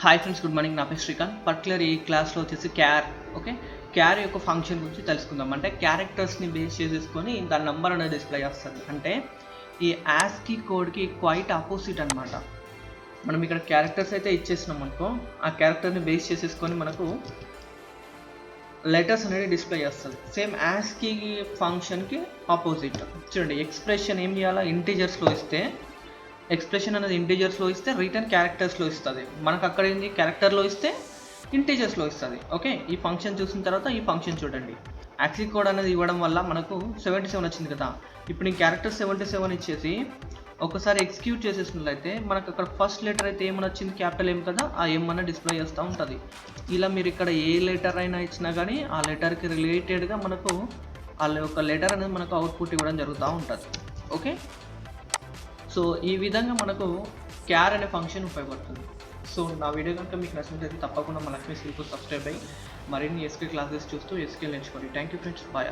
Hi friends, good morning. నా పేరు Srikanth. Particular ఈ క్లాస్లో వచ్చేసి క్యార్ క్యార్ యొక్క ఫంక్షన్ గురించి తెలుసుకుందాం. అంటే క్యారెక్టర్స్ని బేస్ చేసేసుకొని దాని నెంబర్ అనేది డిస్ప్లే చేస్తుంది. అంటే ఈ యాస్కీ కోడ్కి క్వైట్ ఆపోజిట్ అనమాట. మనం ఇక్కడ క్యారెక్టర్స్ అయితే ఇచ్చేసినాం అనుకో, ఆ క్యారెక్టర్ని బేస్ చేసేసుకొని మనకు లెటర్స్ అనేది డిస్ప్లే చేస్తుంది. సేమ్ యాస్కీ ఫంక్షన్కి ఆపోజిట్. చూడండి, ఎక్స్ప్రెషన్ ఏం చేయాలా, ఇంటీజర్స్లో ఇస్తే ఎక్స్ప్రెషన్ అనేది ఇంటీజర్స్లో ఇస్తే రిటర్న్ క్యారెక్టర్స్లో ఇస్తుంది. మనకు అక్కడ ఏంటి, క్యారెక్టర్లో ఇస్తే ఇంటీజర్స్లో ఇస్తుంది. ఓకే, ఈ ఫంక్షన్ చూసిన తర్వాత ఈ ఫంక్షన్ చూడండి. యాక్సీ కోడ్ అనేది ఇవ్వడం వల్ల మనకు 77 వచ్చింది కదా. ఇప్పుడు ఈ క్యారెక్టర్ 77 ఇచ్చేసి ఒకసారి ఎగ్జిక్యూట్ చేసేసినట్లయితే మనకు అక్కడ ఫస్ట్ లెటర్ అయితే ఏమని వచ్చింది, క్యాపిటల్ ఏం కదా, ఆ ఎం అన్న డిస్ప్లే చేస్తూ ఉంటుంది. ఇలా మీరు ఇక్కడ ఏ లెటర్ అయినా ఇచ్చినా కానీ ఆ లెటర్కి రిలేటెడ్గా మనకు వాళ్ళ యొక్క లెటర్ అనేది మనకు అవుట్పుట్ ఇవ్వడం జరుగుతూ ఉంటుంది. ఓకే, సో ఈ విధంగా మనకు క్యార్ అనే ఫంక్షన్ ఉపయోగపడుతుంది. సో నా వీడియో కనుక మీకు నచ్చినట్లయితే తప్పకుండా మన లక్ష్మీ స్కిల్ సబ్స్క్రైబ్ అయ్యి మరిన్ని ఎస్కే క్లాసెస్ చూస్తూ ఎస్కే నేర్చుకోండి. Thank you friends, bye.